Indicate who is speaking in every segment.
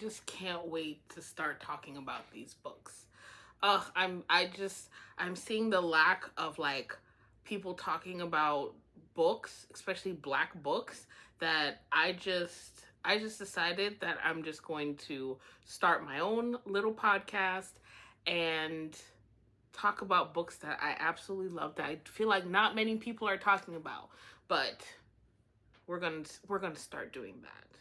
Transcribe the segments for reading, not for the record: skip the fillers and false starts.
Speaker 1: just can't wait to start talking about these books. I'm seeing the lack of like people talking about books, especially black books, that I just decided that I'm just going to start my own little podcast and talk about books that I absolutely love that I feel like not many people are talking about. But we're gonna start doing that.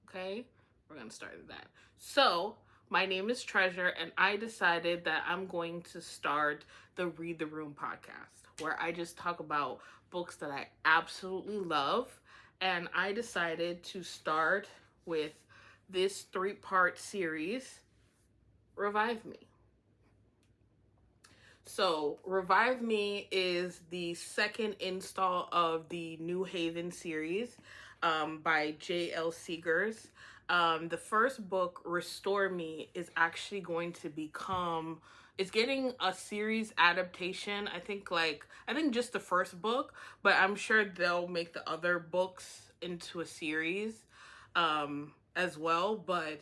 Speaker 1: Okay? We're gonna start that. So my name is Treasure, and I decided that I'm going to start the Read the Room podcast, where I just talk about books that I absolutely love. And I decided to start with this 3-part series, Revive Me. So, Revive Me is the second install of the New Haven series by JL Seegars. The first book, Restore Me, is actually going to become, it's getting a series adaptation. I think just the first book, but I'm sure they'll make the other books into a series as well. But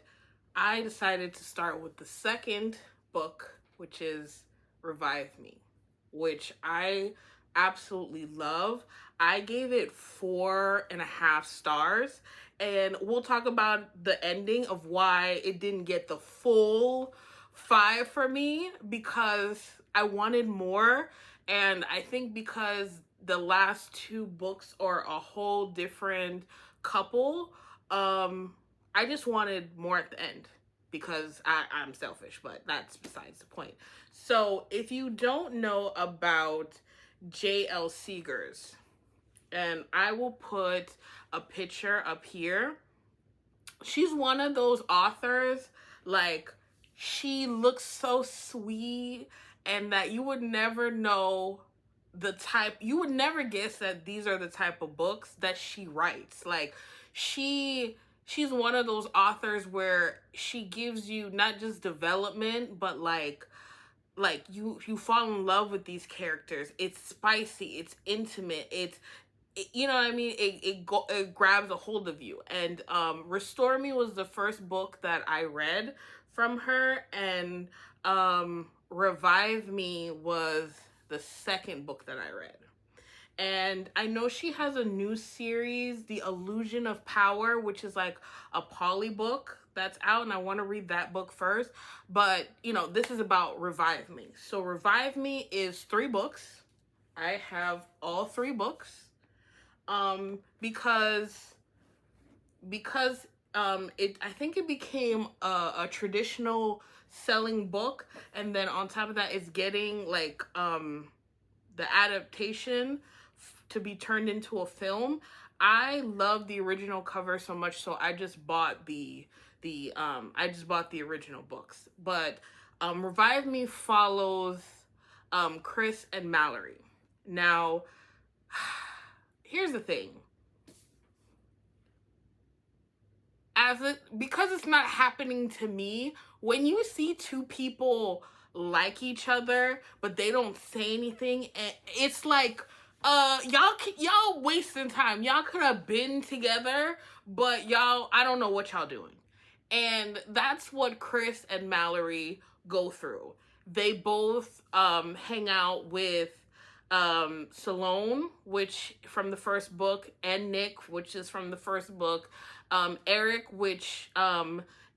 Speaker 1: I decided to start with the second book, which is Revive Me, which I absolutely love. I gave it 4.5 stars, and we'll talk about the ending of why it didn't get the full 5 for me, because I wanted more. And I think because the last 2 books are a whole different couple, I just wanted more at the end because I'm selfish, but that's besides the point. So if you don't know about JL Seegars, and I will put a picture up here. She's one of those authors, like, she looks so sweet, and that you would never know you would never guess that these are the type of books that she writes. Like, she's one of those authors where she gives you not just development, but like you fall in love with these characters. It's spicy, it's intimate, you know what I mean? It grabs a hold of you. And Restore Me was the first book that I read from her, and Revive Me was the second book that I read. And I know she has a new series, The Illusion of Power, which is like a poly book that's out, and I want to read that book first. But, this is about Revive Me. So Revive Me is 3 books. I have all 3 books. Because I think it became a traditional selling book, and then on top of that it's getting like the adaptation to be turned into a film. I love the original cover so much, so I just bought the original books. But Revive Me follows Chris and Mallory. Now, here's the thing. Because it's not happening to me, when you see 2 people like each other but they don't say anything, and it's like, y'all wasting time. Y'all could have been together, but I don't know what y'all doing. And that's what Chris and Mallory go through. They both hang out with Salone, which from the first book, and Nick, which is from the first book. Eric, which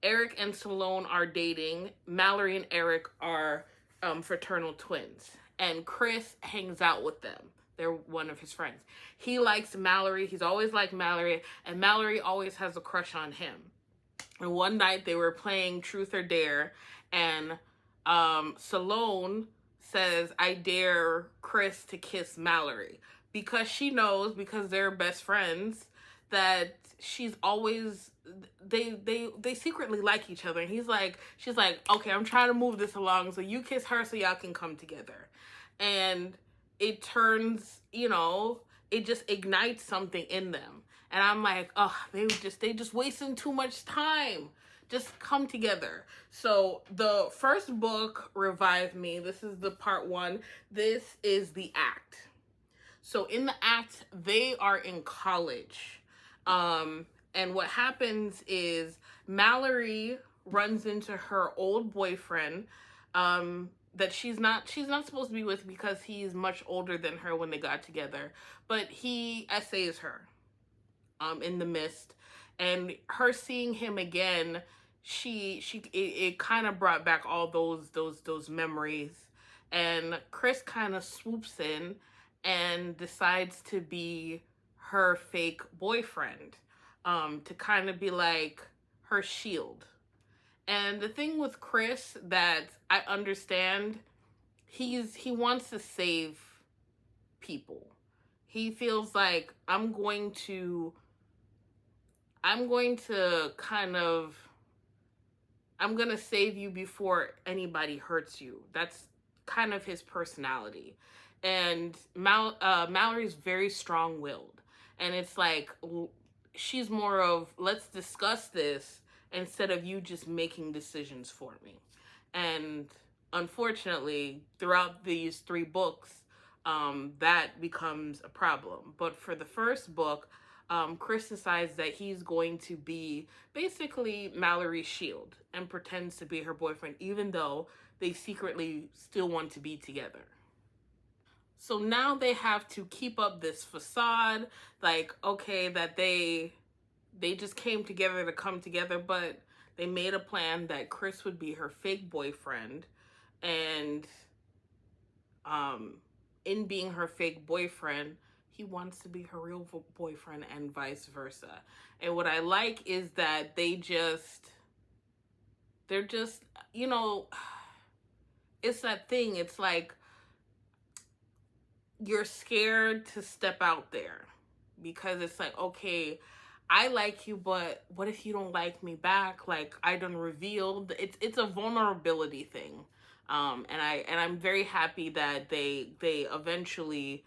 Speaker 1: Eric and Salone are dating. Mallory and Eric are fraternal twins, and Chris hangs out with them. They're one of his friends. He likes Mallory. He's always liked Mallory, and Mallory always has a crush on him. And one night they were playing Truth or Dare, and Salone says, "I dare Chris to kiss Mallory," because she knows, because they're best friends, that she's always, they secretly like each other. And she's like, "Okay, I'm trying to move this along, so you kiss her so y'all can come together." And it turns, it just ignites something in them. And I'm like, oh, they just wasting too much time. Just come together. So the first book, Revive Me, this is the part 1. This is the act. So in the act, they are in college. And what happens is Mallory runs into her old boyfriend, that she's not supposed to be with because he's much older than her when they got together, but he essays her in the mist, and her seeing him again, it kind of brought back all those memories, and Chris kind of swoops in and decides to be her fake boyfriend, to kind of be like her shield. And the thing with Chris that I understand, he wants to save people. He feels like I'm going to kind of I'm going to save you before anybody hurts you. That's kind of his personality. And Mallory's very strong-willed. And it's like she's more of, let's discuss this instead of you just making decisions for me. And unfortunately, throughout these 3 books, that becomes a problem. But for the first book, Chris decides that he's going to be basically Mallory's shield and pretends to be her boyfriend, even though they secretly still want to be together. So now they have to keep up this facade, like, okay, that they just came together to come together, but they made a plan that Chris would be her fake boyfriend, and in being her fake boyfriend, he wants to be her real boyfriend and vice versa. And what I like is that they're just, it's that thing. It's like you're scared to step out there because it's like, okay, I like you, but what if you don't like me back? Like, I done revealed. It's a vulnerability thing. I'm very happy that they eventually,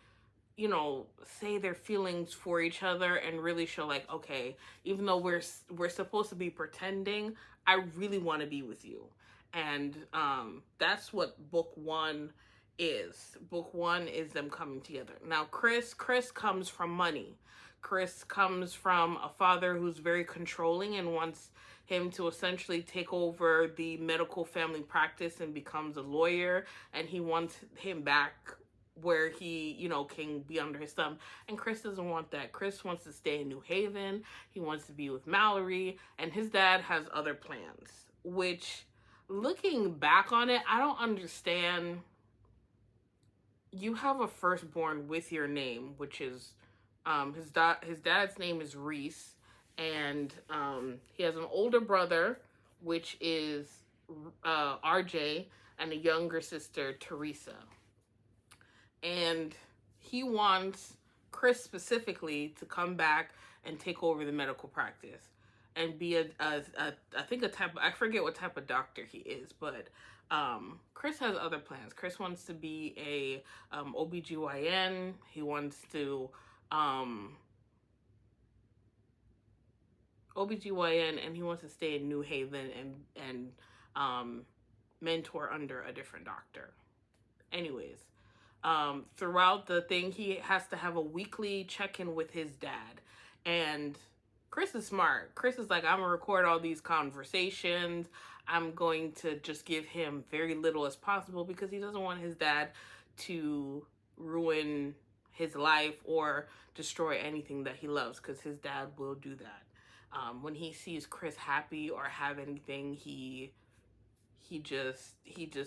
Speaker 1: say their feelings for each other and really show like, okay, even though we're supposed to be pretending, I really want to be with you. And that's what book 1 is. Book 1 is them coming together. Now, Chris comes from money. Chris comes from a father who's very controlling and wants him to essentially take over the medical family practice and becomes a lawyer, and he wants him back where he, can be under his thumb. And Chris doesn't want that. Chris wants to stay in New Haven. He wants to be with Mallory, and his dad has other plans, which, looking back on it, I don't understand. You have a firstborn with your name, which is his dad's name is Reese, and he has an older brother, which is RJ, and a younger sister, Teresa. And he wants Chris specifically to come back and take over the medical practice and be I think I forget what type of doctor he is, but Chris has other plans. Chris wants to be a OBGYN. He wants to OBGYN, and he wants to stay in New Haven and mentor under a different doctor. Anyways, throughout the thing, he has to have a weekly check-in with his dad. And Chris is smart. Chris is like, I'm going to record all these conversations. I'm going to just give him very little as possible because he doesn't want his dad to ruin his life or destroy anything that he loves, because his dad will do that. When he sees Chris happy or have anything, he just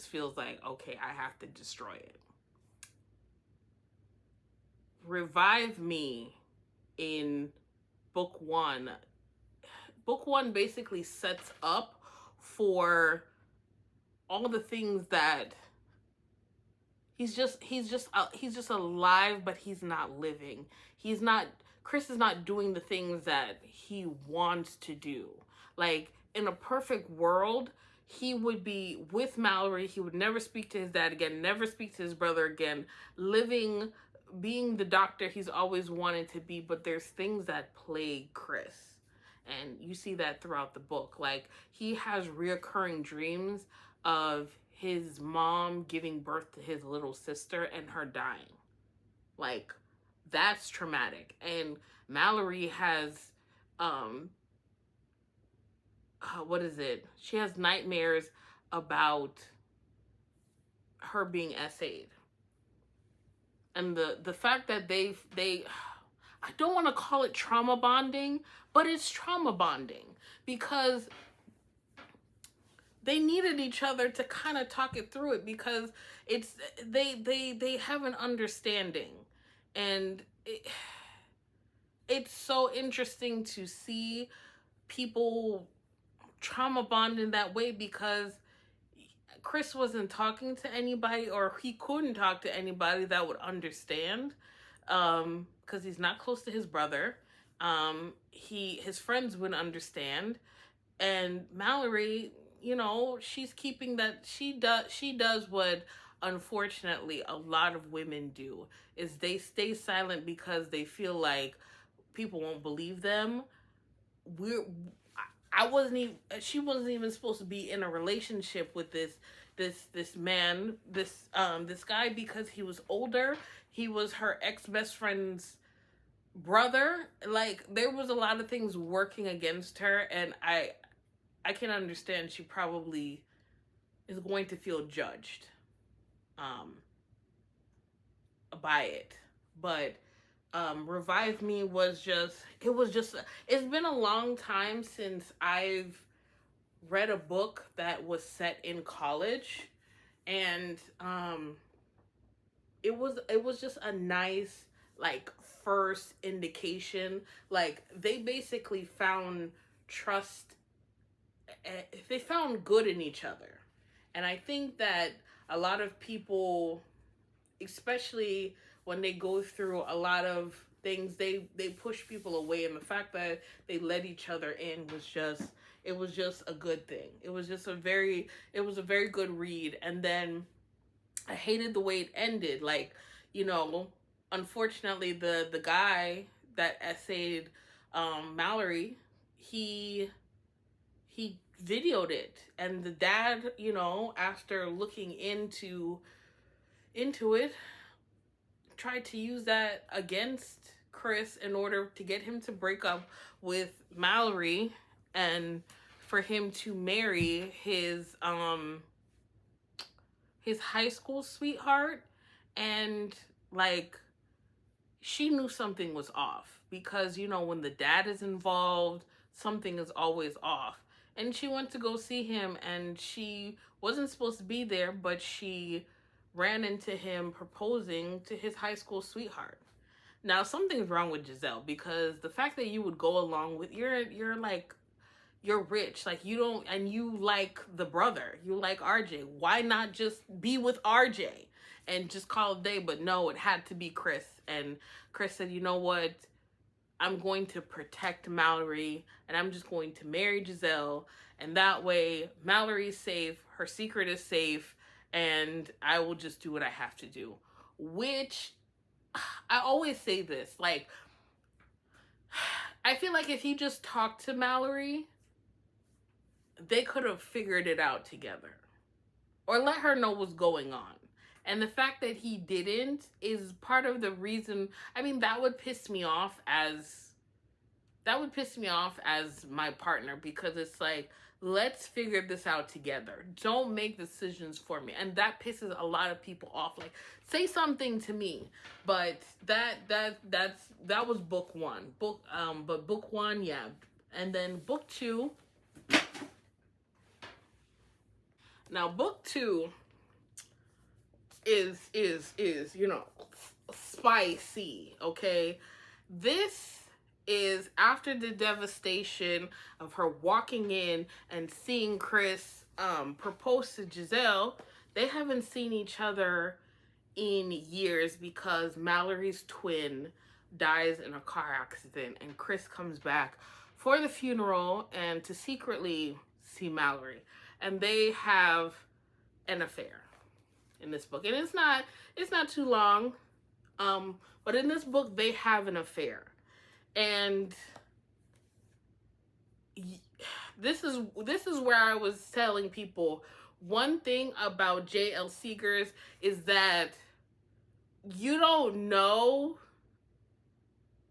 Speaker 1: feels like, okay, I have to destroy it. Revive Me in book 1. Book 1 basically sets up for all the things that he's just alive, but he's not living. Chris is not doing the things that he wants to do. Like, in a perfect world, he would be with Mallory. He would never speak to his dad again, never speak to his brother again, being the doctor he's always wanted to be. But there's things that plague Chris. And you see that throughout the book. Like, he has reoccurring dreams of his mom giving birth to his little sister and her dying. Like, that's traumatic. And Mallory has what is it? She has nightmares about her being essayed. And the fact that they I don't want to call it trauma bonding, but it's trauma bonding because they needed each other to kind of talk it through it, because it's they have an understanding. And it's so interesting to see people trauma bond in that way, because Chris wasn't talking to anybody, or he couldn't talk to anybody that would understand, because he's not close to his brother. His friends wouldn't understand, and Mallory, she's keeping that. She does what unfortunately a lot of women do, is they stay silent because they feel like people won't believe them. we're I wasn't even She wasn't even supposed to be in a relationship with this man, this guy, because he was older. He was her ex best friend's brother. Like, there was a lot of things working against her, and I can understand she probably is going to feel judged um by it. But Revive Me was just, it's been a long time since I've read a book that was set in college. And it was just a nice, like, first indication. Like, they basically found trust, they found good in each other. And I think that a lot of people, especially when they go through a lot of things, they push people away, and the fact that they let each other in was just, it was just a good thing. It was a very good read. And then I hated the way it ended. Like, unfortunately, the guy that essayed Mallory, he videoed it, and the dad, after looking into it, tried to use that against Chris in order to get him to break up with Mallory, and for him to marry his high school sweetheart. And, like, she knew something was off, because when the dad is involved, something is always off. And she went to go see him, and she wasn't supposed to be there, but she ran into him proposing to his high school sweetheart. Now, something's wrong with Giselle, because the fact that you would go along with, you're rich, like, you don't, and you like the brother, you like RJ. Why not just be with RJ and just call it a day? But no, it had to be Chris. And Chris said, you know what? I'm going to protect Mallory, and I'm just going to marry Giselle. And that way, Mallory's safe, her secret is safe, and I will just do what I have to do. Which, I always say this, like, I feel like if he just talked to Mallory, they could have figured it out together, or let her know what's going on. And the fact that he didn't is part of the reason. I mean, that would piss me off as my partner, because it's like, let's figure this out together. Don't make decisions for me. And that pisses a lot of people off. Like, say something to me. But that was book one. But book one, yeah. And then book two. Now, book two is spicy, okay? This is after the devastation of her walking in and seeing Chris propose to Giselle. They haven't seen each other in years, because Mallory's twin dies in a car accident, and Chris comes back for the funeral and to secretly see Mallory. And they have an affair in this book. And it's not too long. But in this book, they have an affair. And this is where I was telling people, one thing about JL Seegars is that you don't know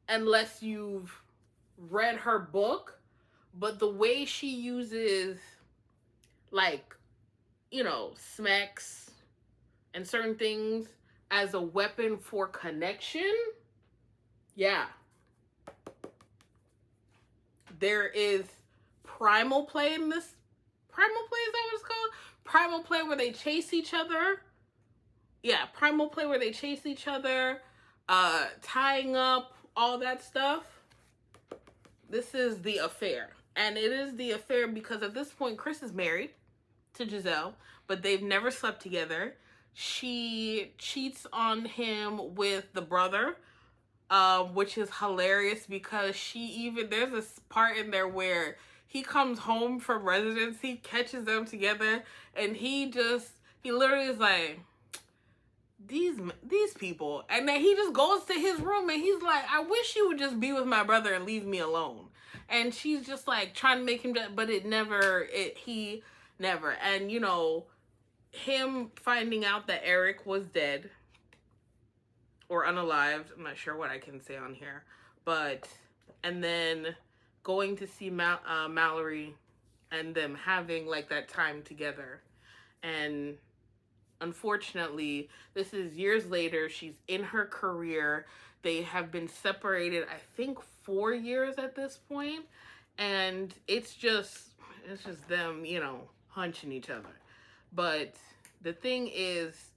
Speaker 1: unless you've read her book, but the way she uses, like, smacks and certain things as a weapon for connection, yeah. There is primal play in this. Primal play, is that what it's called? Primal play where they chase each other. Yeah, primal play where they chase each other, tying up, all that stuff. This is the affair. And it is the affair because at this point, Chris is married to Giselle, but they've never slept together. She cheats on him with the brother, which is hilarious because there's this part in there where he comes home from residency, catches them together, and he literally is like, these people, and then he just goes to his room and he's like, I wish you would just be with my brother and leave me alone. And she's just like trying to make him, but he never. And him finding out that Eric was dead or unalived, I'm not sure what I can say on here, and then going to see Mallory and them having like that time together. And unfortunately, this is years later. She's in her career. They have been separated, I think, 4 years at this point. And it's just them, hunching each other. But the thing is,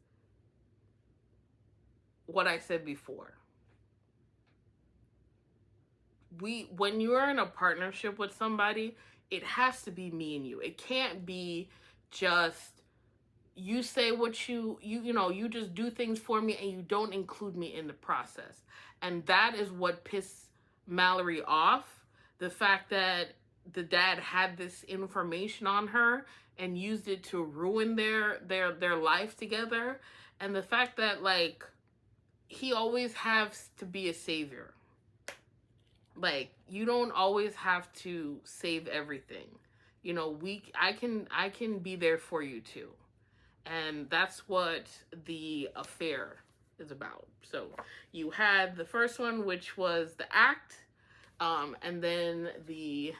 Speaker 1: what I said before. When you're in a partnership with somebody, it has to be me and you. It can't be just you say what you just do things for me and you don't include me in the process. And that is what pissed Mallory off. The fact that the dad had this information on her and used it to ruin their life together. And the fact that, like, he always has to be a savior. Like, you don't always have to save everything. I can be there for you too. And that's what the affair is about. So you had the first one, which was the act, and then the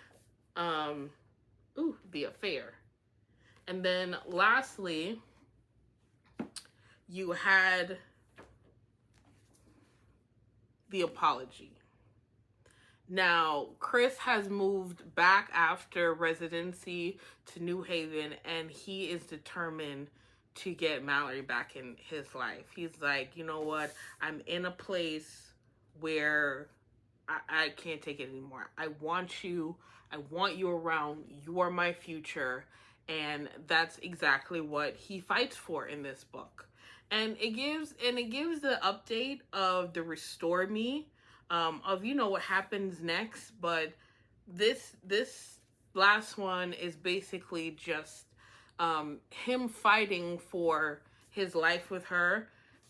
Speaker 1: affair. And then lastly, you had the apology. Now, Chris has moved back after residency to New Haven, and he is determined to get Mallory back in his life. He's like, you know what? I'm in a place where I can't take it anymore. I want you around. You are my future. And that's exactly what he fights for in this book. And it gives the update of the Restore Me, of what happens next. But this last one is basically just him fighting for his life with her.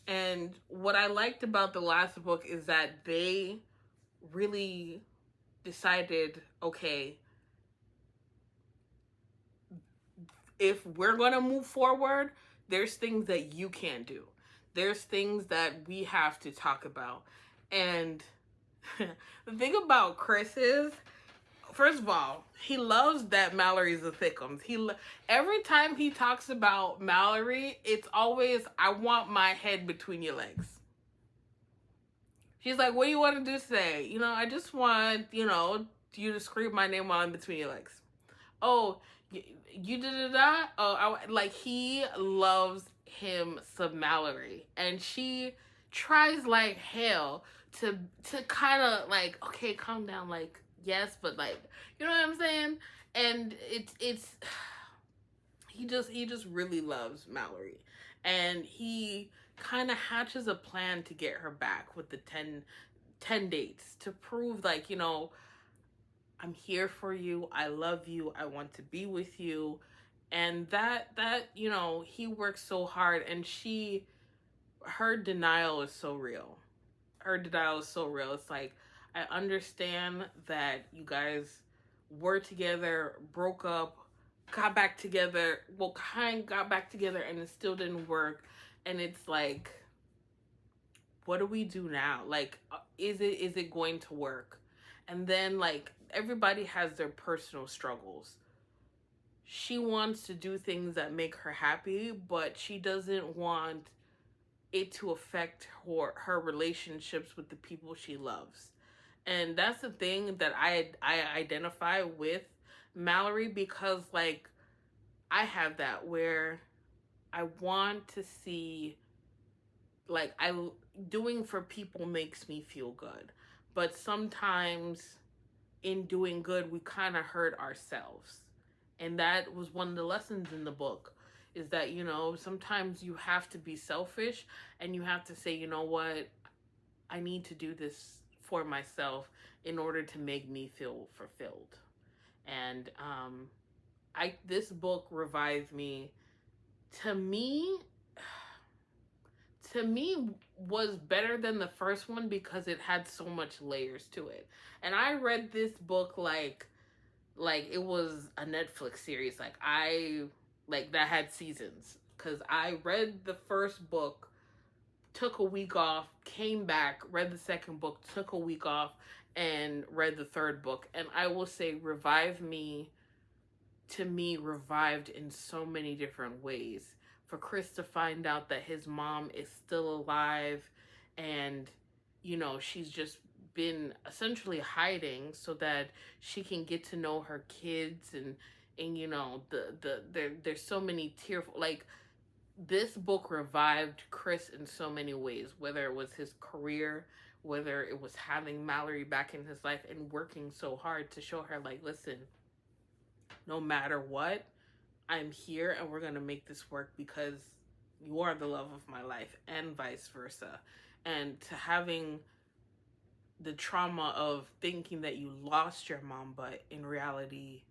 Speaker 1: And what I liked about the last book is that they really decided, okay, if we're going to move forward, there's things that you can't do. There's things that we have to talk about. And the thing about Chris is, first of all, he loves that Mallory's a thickums. Every time he talks about Mallory, it's always, I want my head between your legs. She's like, what do you want to do today? I just want, you to scream my name while I'm between your legs. Oh, you did that? Oh, he loves him some Mallory. And she tries like hell to kind of like, okay, calm down, like, yes, but like, you know what I'm saying? And it's he just really loves Mallory. And he kind of hatches a plan to get her back with the 10 dates to prove, like, I'm here for you. I love you. I want to be with you. And that he works so hard, and her denial is so real. It's like, I understand that you guys were together, broke up, got back together. Well, got back together, and it still didn't work. And it's like, what do we do now? Like, is it going to work? And then, like, everybody has their personal struggles. She wants to do things that make her happy, but she doesn't want it to affect her relationships with the people she loves. And that's the thing that I identify with Mallory, because like I have that where I want to see, like, I doing for people makes me feel good, but sometimes in doing good we kind of hurt ourselves. And that was one of the lessons in the book, is that, you know, sometimes you have to be selfish and you have to say, you know what, I need to do this for myself in order to make me feel fulfilled. And I this book revived me. To me, to me was better than the first one because it had so much layers to it. And I read this book like it was a Netflix series. Like I like that had seasons, cuz I read the first book, took a week off, came back, read the second book, took a week off, and read the third book. And I will say Revive Me, to me, revived in so many different ways. For Chris to find out that his mom is still alive, and, you know, she's just been essentially hiding so that she can get to know her kids, and you know, there's so many tearful, like, this book revived Chris in so many ways, whether it was his career, whether it was having Mallory back in his life and working so hard to show her, like, listen, no matter what, I'm here and we're going to make this work because you are the love of my life, and vice versa. And to having the trauma of thinking that you lost your mom, but in reality,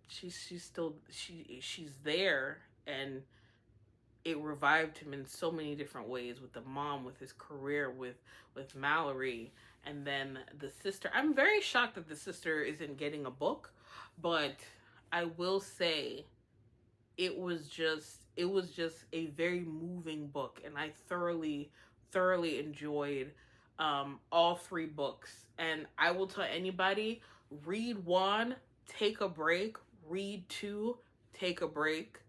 Speaker 1: she's still, she's there. And it revived him in so many different ways, with the mom, with his career, with Mallory, and then the sister. I'm very shocked that the sister isn't getting a book, but I will say it was just a very moving book, and I thoroughly enjoyed all three books. And I will tell anybody, read one, take a break, read two, take a break,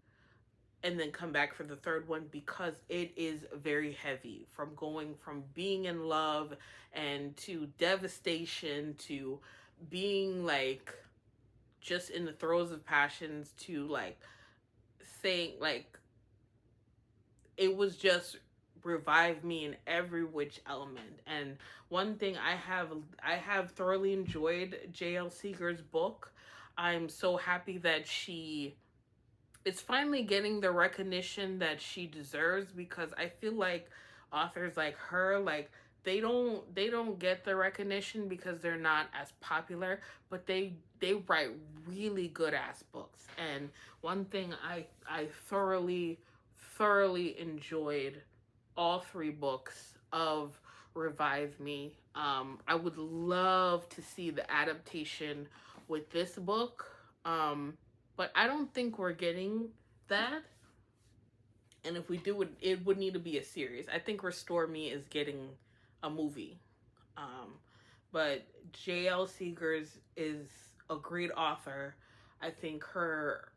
Speaker 1: and then come back for the third one, because it is very heavy, from going from being in love and to devastation to being like just in the throes of passions to like saying like it was just revived me in every which element. And one thing I have thoroughly enjoyed JL Seegars' book. I'm so happy that she is finally getting the recognition that she deserves, because I feel like authors like her, like, they don't get the recognition because they're not as popular, but they write really good ass books. And one thing I thoroughly enjoyed all three books of Revive Me. I would love to see the adaptation with this book. But I don't think we're getting that. And if we do, it would need to be a series. I think Restore Me is getting a movie. Um, but JL Seegars is a great author. I think her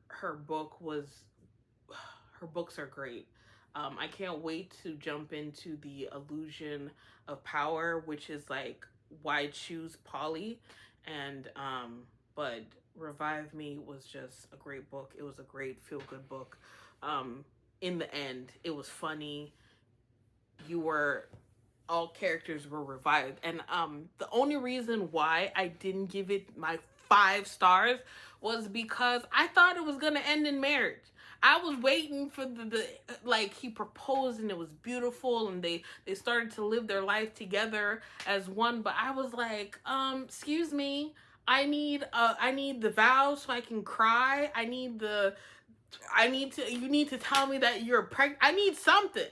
Speaker 1: books are great. I can't wait to jump into the Illusion of Power, which is like why choose Polly. And but Revive Me was just a great book. It was a great feel good book. In the end, it was funny. You were All characters were revived. And the only reason why I didn't give it my 5 stars was because I thought it was gonna end in marriage. I was waiting for the like, he proposed and it was beautiful, and they started to live their life together as one. But I was like, excuse me, I need the vows so I can cry. You need to tell me that you're pregnant. I need something,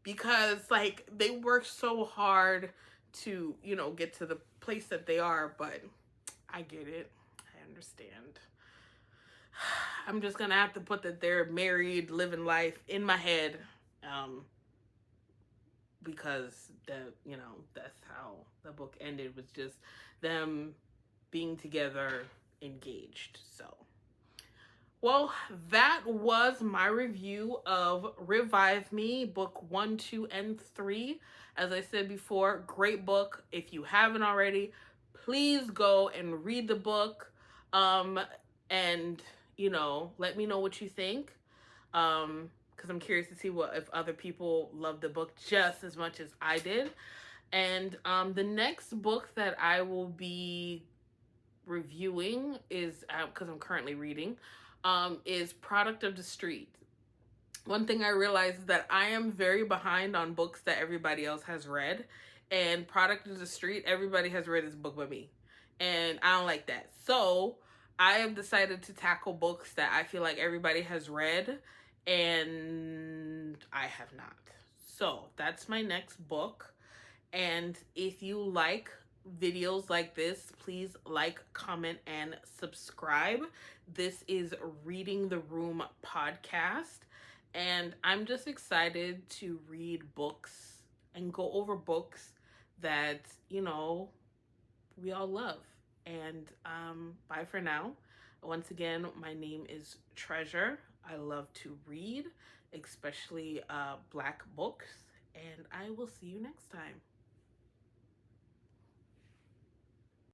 Speaker 1: because like they work so hard to, you know, get to the place that they are. But I get it, I understand. I'm just gonna have to put that they're married, living life in my head. because that's how the book ended, was just them being together, engaged. So, well, that was my review of Revive Me, book 1, 2, and 3. As I said before, great book. If you haven't already, please go and read the book. And let me know what you think. Because I'm curious to see if other people love the book just as much as I did. And the next book that I will be reviewing is, because I'm currently reading, is Product of the Street. One thing I realized is that I am very behind on books that everybody else has read. And Product of the Street, everybody has read this book but me. And I don't like that. So I have decided to tackle books that I feel like everybody has read and I have not. So that's my next book. And if you like videos like this, please like, comment, and subscribe. This is Reading the Room podcast. And I'm just excited to read books and go over books that, we all love. And bye for now. Once again, my name is Treasure. I love to read, especially Black books. And I will see you next time.